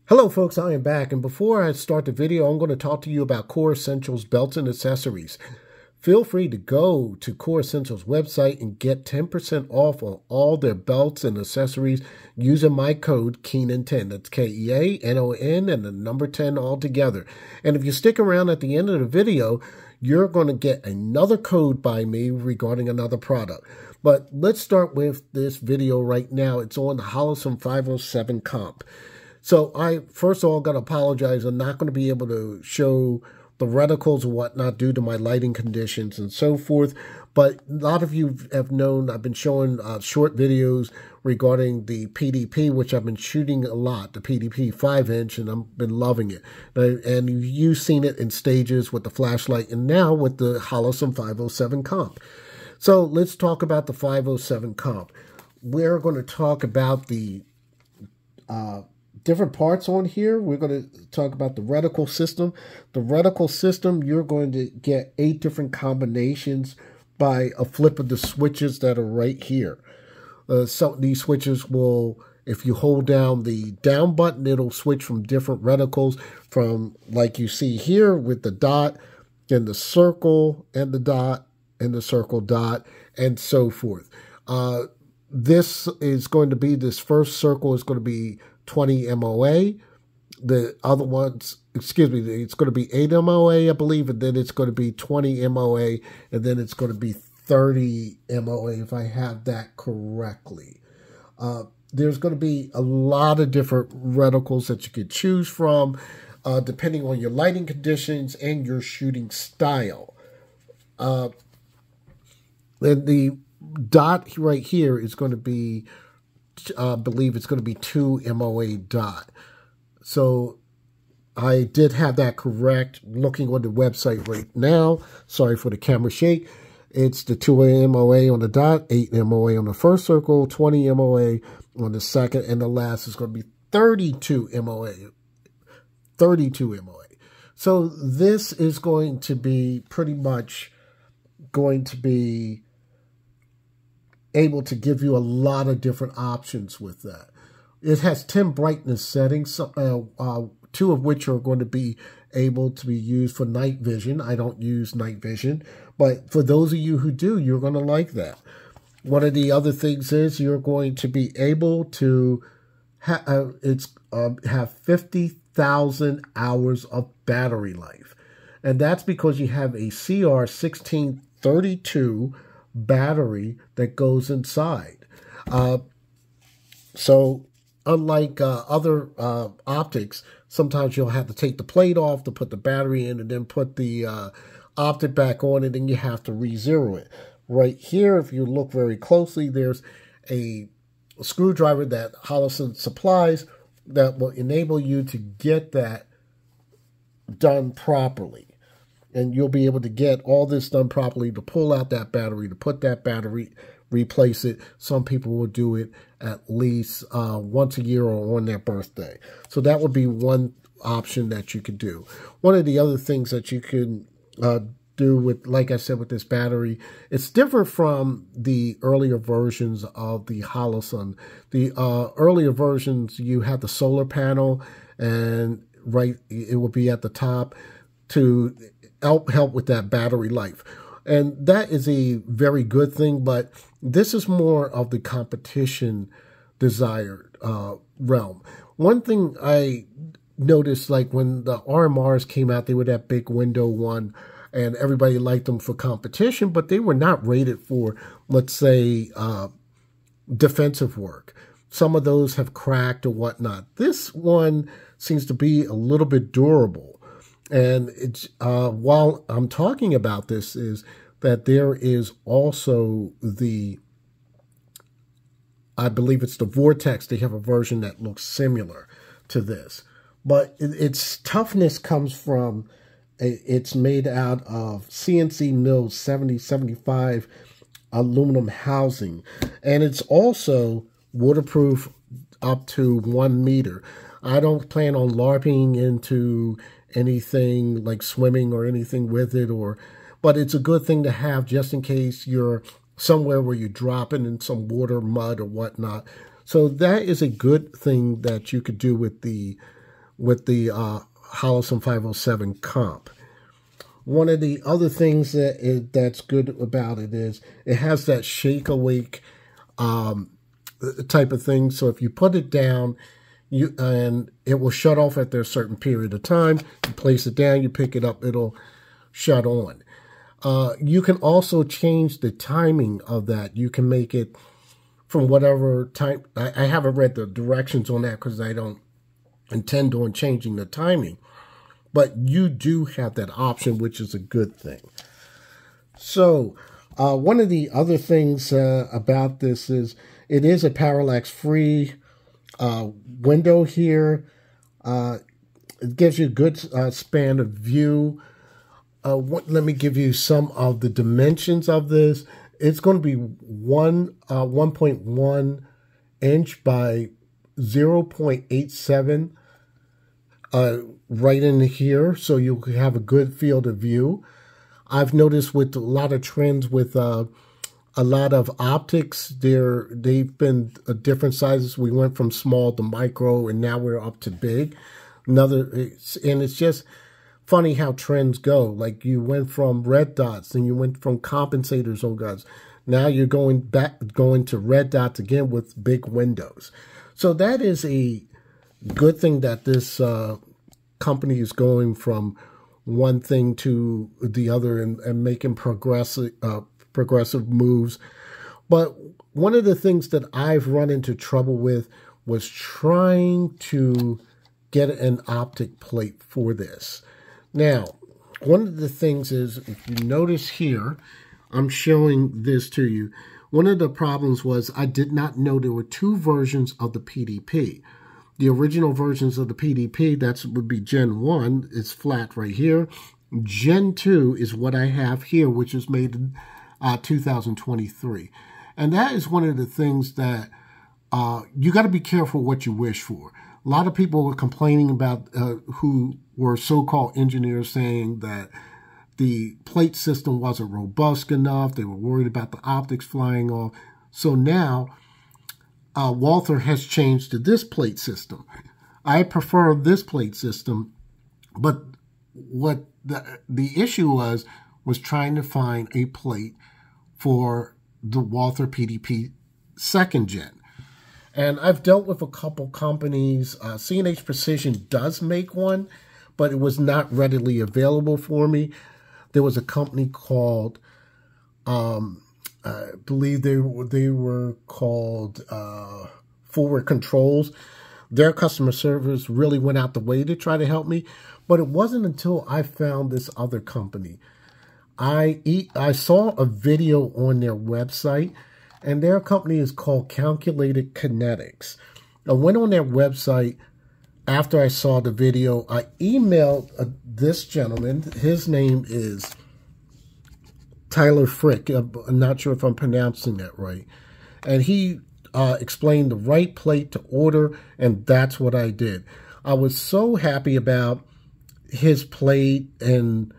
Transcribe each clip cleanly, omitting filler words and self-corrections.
Hello folks, I am back, and before I start the video, I'm going to talk to you about Core Essentials belts and accessories. Feel free to go to Core Essentials website and get 10% off on all their belts and accessories using my code KEANON10. That's K-E-A-N-O-N and the number 10 all together. And if you stick around at the end of the video, you're going to get another code by me regarding another product. But let's start with this video right now. It's on the Holosun 507 comp. So I, first of all, got to apologize. I'm not going to be able to show the reticles and whatnot due to my lighting conditions and so forth. But a lot of you have known I've been showing short videos regarding the PDP, which I've been shooting a lot, the PDP 5-inch, and I've been loving it. And you've seen it in stages with the flashlight and now with the Holosun 507 comp. So let's talk about the 507 comp. We're going to talk about the different parts on here. We're going to talk about the reticle system. The reticle system, you're going to get 8 different combinations by a flip of the switches that are right here. So these switches will, if you hold down the down button, it'll switch from different reticles from, like you see here with the dot and the circle and the dot and the circle dot and so forth. This is going to be, this first circle is going to be 20 MOA. The other ones, excuse me, it's going to be 8 MOA, I believe, and then it's going to be 20 MOA, and then it's going to be 30 MOA, if I have that correctly. There's going to be a lot of different reticles that you could choose from, depending on your lighting conditions and your shooting style. And the dot right here is going to be, I believe it's going to be 2 MOA dot. So I did have that correct. Looking on the website right now, sorry for the camera shake. It's the 2 MOA on the dot, 8 MOA on the first circle, 20 MOA on the second, and the last is going to be 32 MOA. 32 MOA. So this is going to be pretty much going to be able to give you a lot of different options with that. It has 10 brightness settings, 2 of which are going to be able to be used for night vision. I don't use night vision, but for those of you who do, you're going to like that. One of the other things is you're going to be able to have 50,000 hours of battery life. And that's because you have a CR1632 battery that goes inside. So unlike other optics, sometimes you'll have to take the plate off to put the battery in and then put the optic back on, and then you have to re-zero it. Right here, if you look very closely, there's a screwdriver that Holosun supplies that will enable you to get that done properly. And you'll be able to get all this done properly, to pull out that battery, to put that battery, replace it. Some people will do it at least once a year or on their birthday. So that would be one option that you could do. One of the other things that you can do with, like I said, with this battery, it's different from the earlier versions of the Holosun. The earlier versions, you have the solar panel, and it will be at the top to help with that battery life. And that is a very good thing, but this is more of the competition desired realm. One thing I noticed, like when the RMRs came out, they were that big window one, and everybody liked them for competition, but they were not rated for, let's say, defensive work. Some of those have cracked or whatnot. This one seems to be a little bit durable. And it's while I'm talking about this, is that there is also the, I believe it's the Vortex. They have a version that looks similar to this. But its toughness comes from, it's made out of CNC milled 7075 aluminum housing. And it's also waterproof up to 1 meter. I don't plan on LARPing into anything like swimming or anything with it, but it's a good thing to have just in case you're somewhere where you're dropping in some water, mud, or whatnot. So that is a good thing that you could do with the with the Holosun 507 comp. One of the other things that's good about it is it has that shake awake type of thing. So if you put it down, and it will shut off after a certain period of time. You place it down, you pick it up, it'll shut on. You can also change the timing of that. You can make it from whatever time. I haven't read the directions on that because I don't intend on changing the timing. But you do have that option, which is a good thing. So one of the other things about this is it is a parallax-free window here. It gives you a good span of view. Let me give you some of the dimensions of this. It's going to be 1.1 inch by 0.87 right in here, so you have a good field of view. I've noticed with a lot of trends with a lot of optics, they've been different sizes. We went from small to micro, and now we're up to big. And it's just funny how trends go. Like you went from red dots, and you went from compensators on guns. Now you're going to red dots again with big windows. So that is a good thing that this company is going from one thing to the other and making progressive moves. But one of the things that I've run into trouble with was trying to get an optic plate for this. Now, one of the things is, if you notice here, I'm showing this to you. One of the problems was I did not know there were two versions of the PDP. The original versions of the PDP, that would be Gen 1, is flat right here. Gen 2 is what I have here, which is made in 2023. And that is one of the things that you got to be careful what you wish for. A lot of people were complaining about who were so-called engineers saying that the plate system wasn't robust enough. They were worried about the optics flying off. So now Walther has changed to this plate system. I prefer this plate system, but what the issue was trying to find a plate for the Walther PDP 2nd gen. And I've dealt with a couple companies. C&H Precision does make one, but it was not readily available for me. There was a company called, I believe they were called Forward Controls. Their customer service really went out the way to try to help me, but it wasn't until I found this other company. I saw a video on their website, and their company is called Calculated Kinetics. I went on their website after I saw the video. I emailed this gentleman. His name is Tyler Frick. I'm not sure if I'm pronouncing that right. And he explained the right plate to order, and that's what I did. I was so happy about his plate and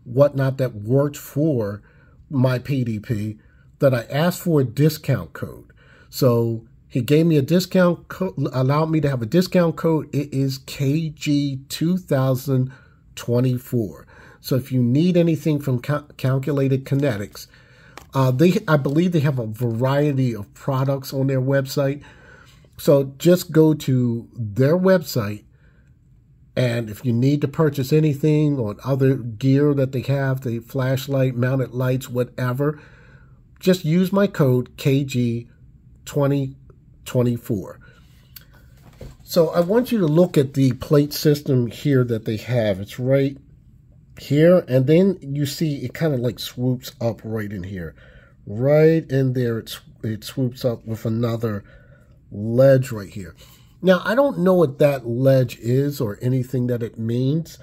whatnot that worked for my PDP that I asked for a discount code. So he gave me a discount code, allowed me to have a discount code. It is KG2024. So if you need anything from Calculated Kinetics, I believe they have a variety of products on their website. So just go to their website, and if you need to purchase anything on other gear that they have, the flashlight, mounted lights, whatever, just use my code KG2024. So I want you to look at the plate system here that they have. It's right here, and then you see it kind of like swoops up right in here. Right in there, it swoops up with another ledge right here. Now, I don't know what that ledge is or anything that it means,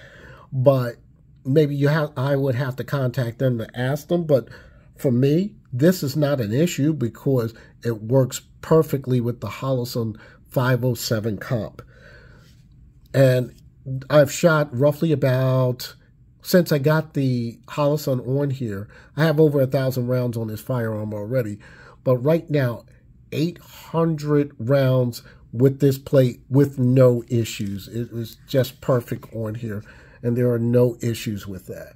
but maybe I would have to contact them to ask them. But for me, this is not an issue because it works perfectly with the Holosun 507 comp. And I've shot roughly about, since I got the Holosun on here, I have over 1,000 rounds on this firearm already. But right now, 800 rounds with this plate with no issues. It was just perfect on here, and there are no issues with that.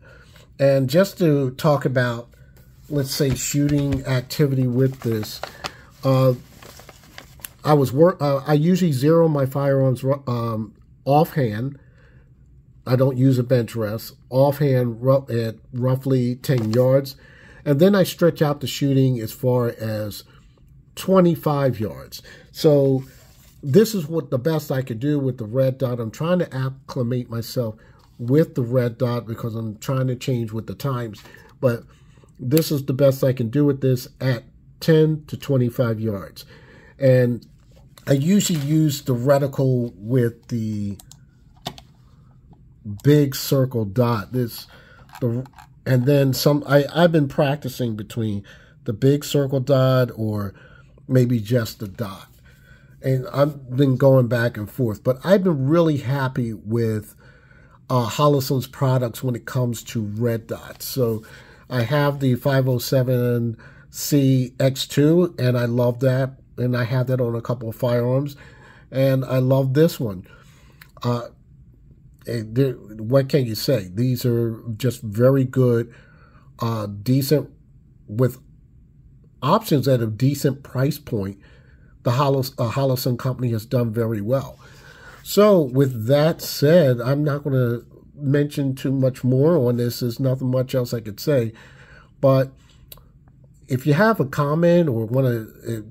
And just to talk about, let's say, shooting activity with this, I usually zero my firearms offhand. I don't use a bench rest. Offhand at roughly 10 yards. And then I stretch out the shooting as far as 25 yards. So this is what the best I could do with the red dot. I'm trying to acclimate myself with the red dot because I'm trying to change with the times. But this is the best I can do with this at 10 to 25 yards. And I usually use the reticle with the big circle dot. And then I've been practicing between the big circle dot or maybe just the dot. And I've been going back and forth. But I've been really happy with Holosun's products when it comes to red dots. So I have the 507C X2, and I love that. And I have that on a couple of firearms. And I love this one. What can you say? These are just very good, decent, with options at a decent price point. The Holosun company has done very well. So with that said, I'm not going to mention too much more on this. There's nothing much else I could say. But if you have a comment or want to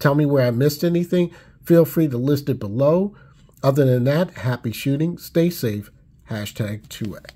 tell me where I missed anything, feel free to list it below. Other than that, happy shooting, stay safe, #2A.